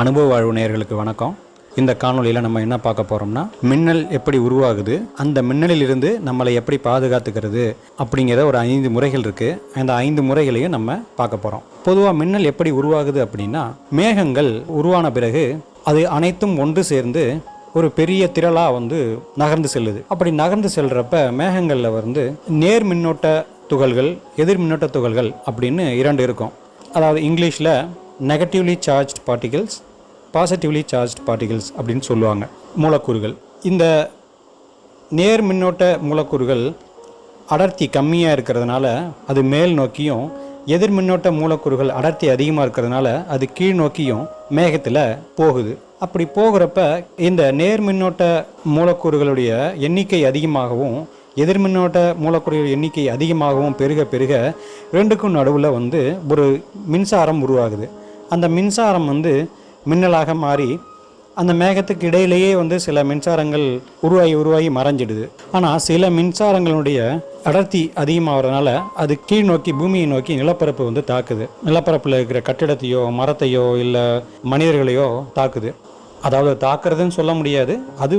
அனுபவ வாழ்வு நேயர்களுக்கு வணக்கம். இந்த காணொலியில் நம்ம என்ன பார்க்க போகிறோம்னா, மின்னல் எப்படி உருவாகுது, அந்த மின்னலிலிருந்து நம்மளை எப்படி பாதுகாத்துக்கிறது அப்படிங்கிற ஒரு 5 முறைகள் இருக்குது. அந்த 5 முறைகளையும் நம்ம பார்க்க போகிறோம். பொதுவாக மின்னல் எப்படி உருவாகுது அப்படின்னா, மேகங்கள் உருவான பிறகு அது அனைத்தும் ஒன்று சேர்ந்து ஒரு பெரிய திரளாக நகர்ந்து செல்லுது. அப்படி நகர்ந்து செல்கிறப்ப மேகங்களில் நேர் மின்னோட்ட துகள்கள், எதிர் மின்னோட்ட துகள்கள் அப்படின்னு 2 இருக்கும். அதாவது இங்கிலீஷில் negatively charged particles, positively charged particles அப்படின்னு சொல்லுவாங்க. மூலக்கூறுகள், இந்த நேர் மின்னோட்ட மூலக்கூறுகள் அடர்த்தி கம்மியாக இருக்கிறதுனால அது மேல் நோக்கியும், எதிர் மின்னோட்ட மூலக்கூறுகள் அடர்த்தி அதிகமாக இருக்கிறதுனால அது கீழ் நோக்கியும் மேகத்தில் போகுது. அப்படி போகிறப்ப இந்த நேர் மின்னோட்ட மூலக்கூறுகளுடைய எண்ணிக்கை அதிகமாகவும், எதிர் மின்னோட்ட மூலக்கூறுகள் எண்ணிக்கை அதிகமாகவும் பெருக பெருக 2க்கும் நடுவில் ஒரு மின்சாரம் உருவாகுது. அந்த மின்சாரம் மின்னலாக மாறி அந்த மேகத்துக்கு இடையிலேயே சில மின்சாரங்கள் உருவாகி மறைஞ்சிடுது. ஆனால் சில மின்சாரங்களுடைய அடர்த்தி அதிகமாகிறதுனால அது கீழ் நோக்கி, பூமியை நோக்கி நிலப்பரப்பு தாக்குது. நிலப்பரப்பில் இருக்கிற கட்டிடத்தையோ மரத்தையோ இல்லை மனிதர்களையோ தாக்குது. அதாவது தாக்குறதுன்னு சொல்ல முடியாது, அது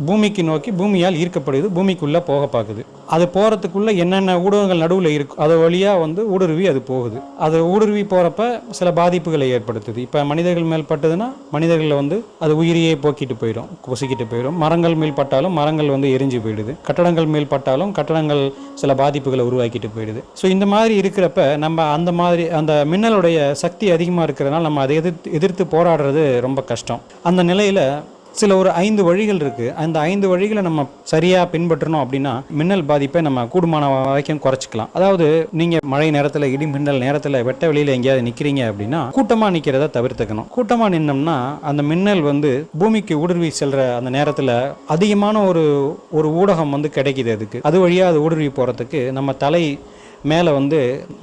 பூமிக்கு நோக்கி, பூமியால் ஈர்க்கப்படுது, பூமிக்குள்ளே போக பார்க்குது. அது போகிறதுக்குள்ளே என்னென்ன ஊடகங்கள் நடுவில் இருக்கும் அது வழியாக ஊடுருவி அது போகுது. அது ஊடுருவி போகிறப்ப சில பாதிப்புகளை ஏற்படுத்துது. இப்போ மனிதர்கள் மேல் பட்டதுன்னா மனிதர்களில் அது உயிரியை போக்கிட்டு போயிடும், பொசுக்கிட்டு போயிடும். மரங்கள் மேல் பட்டாலும் மரங்கள் எரிஞ்சு போயிடுது. கட்டடங்கள் மேல் பட்டாலும் கட்டடங்கள் சில பாதிப்புகளை உருவாக்கிட்டு போயிடுது. ஸோ இந்த மாதிரி இருக்கிறப்ப நம்ம அந்த மின்னலுடைய சக்தி அதிகமாக இருக்கிறதுனால நம்ம அதை எதிர்த்து போராடுறது ரொம்ப கஷ்டம். அந்த நிலையில் சில ஒரு 5 வழிகள் இருக்குது. அந்த 5 வழிகளை நம்ம சரியாக பின்பற்றணும் அப்படின்னா மின்னல் பாதிப்பை நம்ம கூடுமான வரைக்கும் குறைச்சிக்கலாம். அதாவது நீங்கள் மழை நேரத்தில், இடி மின்னல் நேரத்தில் வெட்ட வெளியில் எங்கேயாவது நிற்கிறீங்க அப்படின்னா கூட்டமாக நிற்கிறத தவிர்த்துக்கணும். கூட்டமாக நின்னோம்னா அந்த மின்னல் பூமிக்கு ஊடுருவி செல்கிற அந்த நேரத்தில் அதிகமான ஒரு ஊடகம் கிடைக்கிது. அது வழியாக அது ஊடுருவி போகிறதுக்கு நம்ம தலை மேலே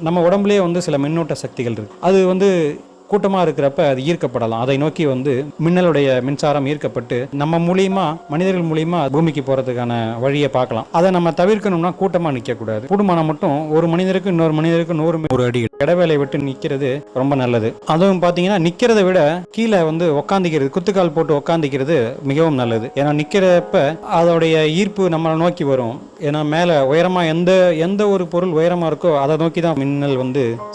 நம்ம உடம்புலேயே சில மின்னோட்ட சக்திகள் இருக்குது. அது கூட்டமாக இருக்கிறப்ப அது ஈர்க்கப்படலாம். அதை நோக்கி மின்னலுடைய மின்சாரம் ஈர்க்கப்பட்டு நம்ம மூலியமா, மனிதர்கள் மூலியமா பூமிக்கு போகிறதுக்கான வழியை பார்க்கலாம். அதை நம்ம தவிர்க்கணும்னா கூட்டமாக நிற்கக்கூடாது. கூடுமானம் மட்டும் ஒரு மனிதருக்கு இன்னொரு மனிதருக்கு 100 அடி இடைவேளை விட்டு நிற்கிறது ரொம்ப நல்லது. அதுவும் பார்த்தீங்கன்னா நிற்கிறத விட கீழே உட்காந்துக்கிறது, குத்துக்கால் போட்டு உட்காந்துக்கிறது மிகவும் நல்லது. ஏன்னா நிற்கிறப்ப அதோடைய ஈர்ப்பு நம்மளை நோக்கி வரும். ஏன்னா மேலே உயரமாக எந்த ஒரு பொருள் உயரமாக இருக்கோ அதை நோக்கி தான் மின்னல்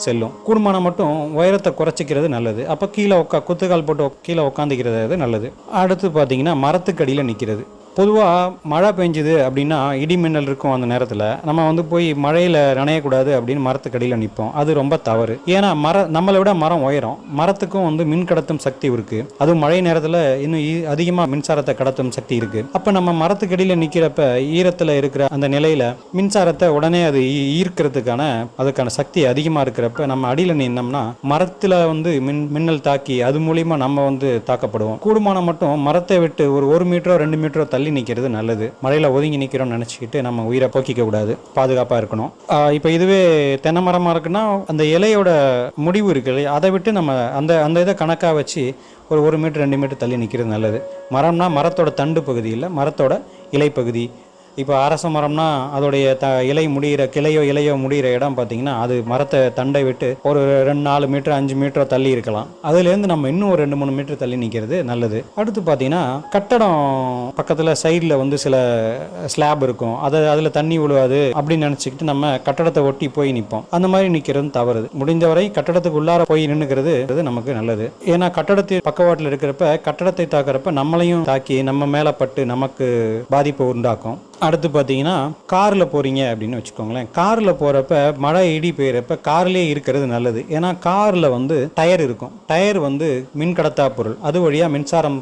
செல்லும். கூடுமானம் மட்டும் உயரத்தை குறைச்சிக்கிறது நல்லது. அப்போ கீழே குத்துக்கால் போட்டு கீழே உட்காந்துக்கிறது நல்லது. அடுத்து பார்த்தீங்கன்னா மரத்துக்கு அடியில் நிற்கிறது. பொதுவாக மழை பெஞ்சுது அப்படின்னா இடி மின்னல் இருக்கும். அந்த நேரத்தில் நம்ம போய் மழையில் நனையக்கூடாது அப்படின்னு மரத்துக்கடியில் நிற்போம். அது ரொம்ப தவறு. ஏன்னா நம்மளை விட மரம் உயரம். மரத்துக்கும் மின் கடத்தும் சக்தி இருக்குது. அதுவும் மழை நேரத்தில் இன்னும் அதிகமாக மின்சாரத்தை கடத்தும் சக்தி இருக்குது. அப்போ நம்ம மரத்துக்கடியில் நிற்கிறப்ப ஈரத்தில் இருக்கிற அந்த நிலையில் மின்சாரத்தை உடனே அது அதுக்கான சக்தி அதிகமாக இருக்கிறப்ப நம்ம அடியில் நின்னோம்னா மரத்தில் மின்னல் தாக்கி அது மூலியமாக நம்ம தாக்கப்படுவோம். கூடுமான மட்டும் மரத்தை விட்டு ஒரு 1 மீட்டரோ 2 மீட்டரோ தள்ளி நிற்கிறது நல்லது. மழையில் ஒதுங்கி நிற்கிறோம்னு நினச்சிக்கிட்டு நம்ம உயிரை போக்கிக்க கூடாது, பாதுகாப்பாக இருக்கணும். இப்போ இதுவே தென்னை மரமாக இருக்குன்னா அந்த இலையோட முடிவு இருக்குது, அதை விட்டு நம்ம அந்த இதை கணக்காக வச்சு ஒரு 1 மீட்டர் 2 மீட்டர் தள்ளி நிற்கிறது நல்லது. மரம்னா மரத்தோட தண்டு பகுதி இல்லை, மரத்தோட இலை பகுதி. இப்போ அரச மரம்னா அதோடைய இலை முடிகிற இலையோ முடிகிற இடம் பார்த்தீங்கன்னா அது மரத்தை தண்டை விட்டு ஒரு 2-4 மீட்டர் 5 மீட்டரோ தள்ளி இருக்கலாம். அதுலேருந்து நம்ம இன்னும் ஒரு 2-3 மீட்டர் தள்ளி நிற்கிறது நல்லது. அடுத்து பார்த்தீங்கன்னா கட்டடம் பக்கத்தில் சைடில் சில ஸ்லாப் இருக்கும், அதில் தண்ணி விழுவாது அப்படின்னு நினச்சிக்கிட்டு நம்ம கட்டடத்தை ஒட்டி போய் நிற்போம். அந்த மாதிரி நிற்கிறது தவறு. முடிந்தவரை கட்டடத்துக்கு உள்ளார போய் நின்றுக்கிறது நமக்கு நல்லது. ஏன்னா கட்டடத்தின் பக்கவாட்டில் இருக்கிறப்ப கட்டடத்தை தாக்குறப்ப நம்மளையும் தாக்கி நம்ம மேலே பட்டு நமக்கு பாதிப்பு உண்டாக்கும். அடுத்து பார்த்தீங்கன்னா காரில் போகிறீங்க அப்படின்னு வச்சுக்கோங்களேன். காரில் போகிறப்ப மழை இடி பெய்கிறப்ப கார்லேயே இருக்கிறது நல்லது. ஏன்னா காரில் டயர் இருக்கும். டயர் மின் கடத்தா பொருள், அது வழியாக மின்சாரம்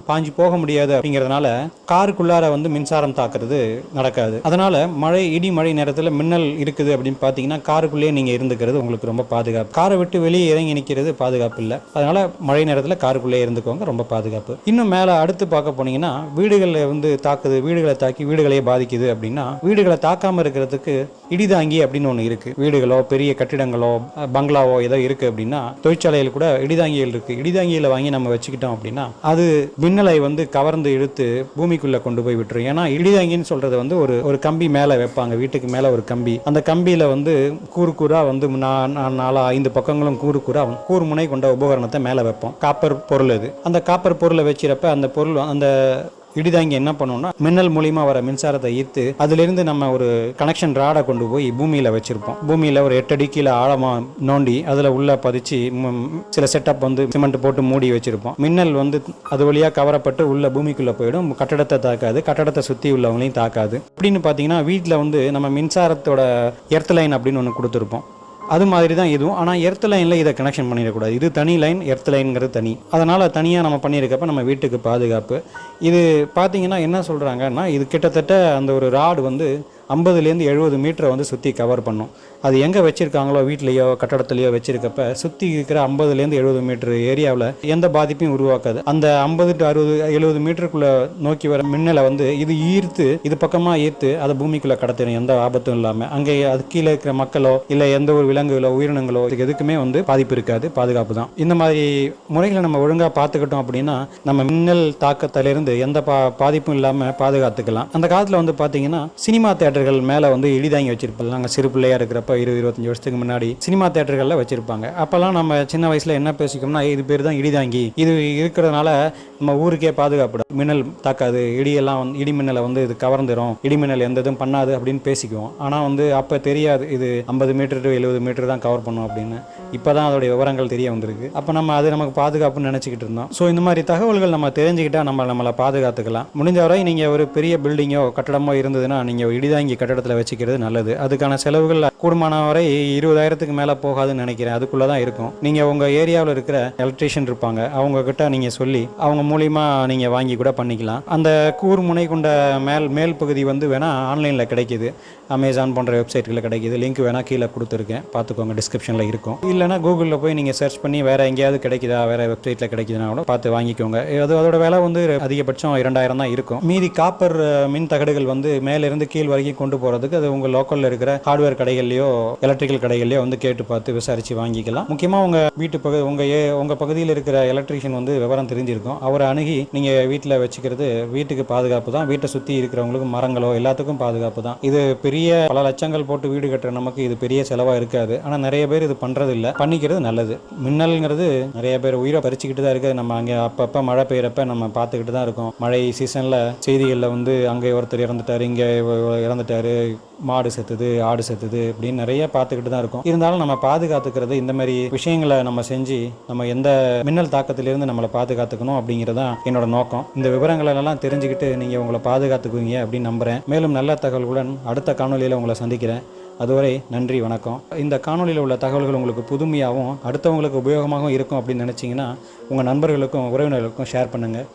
பாஞ்சு போக முடியாது. அப்படிங்கிறதுனால காருக்குள்ளார மின்சாரம் தாக்குறது நடக்காது. அதனால் மழை நேரத்தில் மின்னல் இருக்குது அப்படின்னு பார்த்தீங்கன்னா காருக்குள்ளேயே நீங்கள் இருந்துக்கிறது உங்களுக்கு ரொம்ப பாதுகாப்பு. காரை விட்டு வெளியே இறங்கி நிற்கிறது பாதுகாப்பு இல்லை. அதனால் மழை நேரத்தில் காருக்குள்ளேயே இருந்துக்கோங்க, ரொம்ப பாதுகாப்பு. இன்னும் மேலே அடுத்து பார்க்க போனீங்கன்னா வீடுகளில் தாக்குது. வீடுகளை தாக்கி வீடுகளை வீடுகளே பாதிக்குது அப்படின்னா, வீடுகளை தாக்காமல் இருக்கிறதுக்கு இடிதாங்கி அப்படின்னு ஒன்று இருக்குது. வீடுகளோ பெரிய கட்டிடங்களோ பங்களாவோ ஏதோ இருக்குது அப்படின்னா, தொழிற்சாலையில் கூட இடிதாங்கிகள் இருக்குது. இடிதாங்கியில் வாங்கி நம்ம வச்சுக்கிட்டோம் அப்படின்னா அது மின்னலை கவர்ந்து இழுத்து பூமிக்குள்ளே கொண்டு போய் விட்டுரும். ஏன்னா இடிதாங்கின்னு சொல்கிறது ஒரு கம்பி மேலே வைப்பாங்க, வீட்டுக்கு மேலே ஒரு கம்பி. அந்த கம்பியில் கூறு கூறா 4-5 பக்கங்களும் கூறு முனை கொண்ட உபகரணத்தை மேலே வைப்போம். காப்பர் பொருள் அது. அந்த காப்பர் பொருளை வச்சிருப்ப அந்த பொருள் அந்த இடிதாங்கி என்ன பண்ணுவோம்னா, மின்னல் மூலியமா வர மின்சாரத்தை ஈர்த்து அதிலிருந்து நம்ம ஒரு கனெக்ஷன் ராடை கொண்டு போய் பூமியில் வச்சிருப்போம். பூமியில் ஒரு 8 அடி கீழே ஆழமாக நோண்டி அதில் உள்ள பதிச்சு சில செட்டப் சிமெண்ட் போட்டு மூடி வச்சிருப்போம். மின்னல் அது வழியாக கவரப்பட்டு உள்ள பூமிக்குள்ளே போயிடும். கட்டடத்தை தாக்காது, கட்டடத்தை சுற்றி உள்ளவங்களையும் தாக்காது. அப்படின்னு பார்த்தீங்கன்னா, வீட்டில் நம்ம மின்சாரத்தோட எர்த் லைன் அப்படின்னு ஒன்று கொடுத்துருப்போம். அது மாதிரி தான் இதுவும். ஆனால் எர்த் லைனில் இதை கனெக்ஷன் பண்ணிடக்கூடாது. இது தனி லைன், எர்த் லைனுங்கிறது தனி. அதனால் தனியாக நம்ம பண்ணியிருக்கப்ப நம்ம வீட்டுக்கு பாதுகாப்பு. இது பார்த்தீங்கன்னா என்ன சொல்கிறாங்கன்னா, இது கிட்டத்தட்ட அந்த ஒரு ராடு 50லேருந்து 70 மீட்டரை சுற்றி கவர் பண்ணும். அது எங்கே வச்சுருக்காங்களோ, வீட்லேயோ கட்டடத்துலையோ வச்சுருக்கப்ப சுற்றி இருக்கிற 50லேருந்து 70 மீட்டர் ஏரியாவில் எந்த பாதிப்பையும் உருவாக்காது. அந்த 50 to 60 70 மீட்டருக்குள்ளே நோக்கி வர மின்னலை இது ஈர்த்து, இது பக்கமாக ஈர்த்து அதை பூமிக்குள்ளே கடத்திடும், எந்த ஆபத்தும் இல்லாமல். அங்கே அது கீழே இருக்கிற மக்களோ இல்லை எந்த ஒரு விலங்குகளோ உயிரினங்களோ இதுக்கு எதுக்குமே பாதிப்பு இருக்காது. பாதுகாப்பு தான். இந்த மாதிரி முறைகளை நம்ம ஒழுங்காக பார்த்துக்கிட்டோம் அப்படின்னா நம்ம மின்னல் தாக்கத்திலிருந்து எந்த பாதிப்பும் இல்லாமல் பாதுகாத்துக்கலாம். அந்த காலத்தில் பார்த்தீங்கன்னா, சினிமா தியேட்டர்கள் மேலே இடிதாங்கி வச்சிருப்பாங்க. நாங்கள் சிறு பிள்ளையாக இருக்கிறப்ப 20-25 வருஷத்துக்கு முன்னாடி சினிமா தியேட்டர்களில் வச்சிருப்பாங்க. அப்போல்லாம் நம்ம சின்ன வயசில் என்ன பேசிக்கோம்னா, இது பேர் தான் இடிதாங்கி, இது இருக்கிறதுனால நம்ம ஊருக்கே பாதுகாப்படும், மின்னல் தாக்காது, இடி மின்னலை இது கவர்ந்துடும், இடி மின்னல் எந்த இதுவும் பண்ணாது அப்படின்னு பேசிக்குவோம். ஆனால் அப்போ தெரியாது இது 50 மீட்டர் to 70 மீட்டர் தான் கவர் பண்ணும் அப்படின்னு. இப்போ தான் அதோடைய விவரங்கள் தெரிய வந்திருக்கு. அப்போ நம்ம அது நமக்கு பாதுகாப்புன்னு நினச்சிக்கிட்டு இருந்தோம். ஸோ இந்த மாதிரி தகவல்கள் நம்ம தெரிஞ்சுக்கிட்டால் நம்மளை பாதுகாத்துக்கலாம். முடிஞ்ச வரை நீங்கள் ஒரு பெரிய பில்டிங்கோ கட்டடமோ இருந்ததுன்னா நீங்கள் இடிதாங்கி கட்டடத்தில் வச்சுக்கிறது நல்லது. அதுக்கான செலவுகள் கூடுமான வரை 20,000க்கு மேலே போகாதுன்னு நினைக்கிறேன். அதுக்குள்ளே தான் இருக்கும். நீங்கள் உங்கள் ஏரியாவில் இருக்கிற எலக்ட்ரீஷியன் இருப்பாங்க, அவங்க கிட்ட நீங்கள் சொல்லி அவங்க மூலிமா நீங்கள் வாங்கி கூட பண்ணிக்கலாம். அந்த கூர் முனை கொண்ட மேல் பகுதி வேணால் ஆன்லைனில் கிடைக்கிது, அமேசான் போன்ற வெப்சைட்டில் கிடைக்கிது. லிங்க் வேணால் கீழே கொடுத்துருக்கேன், பார்த்துக்கோங்க, டிஸ்கிரிப்ஷனில் இருக்கும். இல்லைனா கூகுளில் போய் நீங்கள் சர்ச் பண்ணி வேறு எங்கேயாவது கிடைக்குதா, வேறு வெப்சைட்டில் கிடைக்குதுன்னா கூட பார்த்து வாங்கிக்கோங்க. அதோட விலை அதிகபட்சம் 2,000 தான் இருக்கும். மீதி காப்பர் மின் தகடுகள் மேலிருந்து கீழ் வரைக்கும் கொண்டு போகிறதுக்கு அது உங்கள் லோக்கலில் இருக்கிற ஹார்ட்வேர் கடைகள்லையோ எலக்ட்ரிக்கல் கடைகள்லையோ கேட்டு பார்த்து விசாரித்து வாங்கிக்கலாம். முக்கியமாக உங்கள் வீட்டு உங்கள் பகுதியில் இருக்கிற எலக்ட்ரீஷியன் விவரம் தெரிஞ்சிருக்கும். அவரை அணுகி நீங்கள் வீட்டில் வச்சுக்கிறது வீட்டுக்கு பாதுகாப்பு தான். வீட்டை சுற்றி இருக்கிறவங்களுக்கு மரங்களோ எல்லாத்துக்கும் பாதுகாப்பு தான். இது பெரிய பல லட்சங்கள் போட்டு வீடு கட்டுற நமக்கு இது பெரிய செலவாக இருக்காது. ஆனால் நிறைய பேர் இது பண்ணுறது இல்லை, பண்ணிக்கிறது நல்லது. மின்னல்ங்கிறது நிறைய பேர் உயிரை பறிச்சுக்கிட்டு தான் இருக்குது. நம்ம அங்கே அப்பப்போ மழை பெய்யறப்ப நம்ம பார்த்துக்கிட்டு தான் இருக்கோம். மழை சீசனில் செய்திகளில் அங்கே ஒருத்தர் இறந்துட்டார், இங்கே இறந்துட்டார், மாடு செத்துது, ஆடு செத்துது அப்படின்னு நிறைய பார்த்துக்கிட்டு தான் இருக்கும். இருந்தாலும் நம்ம பாதுகாத்துக்கிறது இந்த மாதிரி விஷயங்களை நம்ம செஞ்சு நம்ம எந்த மின்னல் தாக்கத்திலிருந்து நம்மளை பாதுகாத்துக்கணும் அப்படிங்கிறது தான் என்னோட நோக்கம். இந்த விவரங்களெல்லாம் தெரிஞ்சுக்கிட்டு நீங்கள் உங்களை பாதுகாத்துக்குவீங்க அப்படின்னு நம்புகிறேன். மேலும் நல்ல தகவல்களுடன் அடுத்த காணொலியில் உங்களை சந்திக்கிறேன். அதுவரை நன்றி, வணக்கம். இந்த காணொலியில் உள்ள தகவல்கள் உங்களுக்கு புதுமையாகவும் அடுத்தவங்களுக்கு உபயோகமாகவும் இருக்கும் அப்படின்னு நினச்சிங்கன்னா உங்கள் நண்பர்களுக்கும் உறவினர்களுக்கும் ஷேர் பண்ணுங்கள்.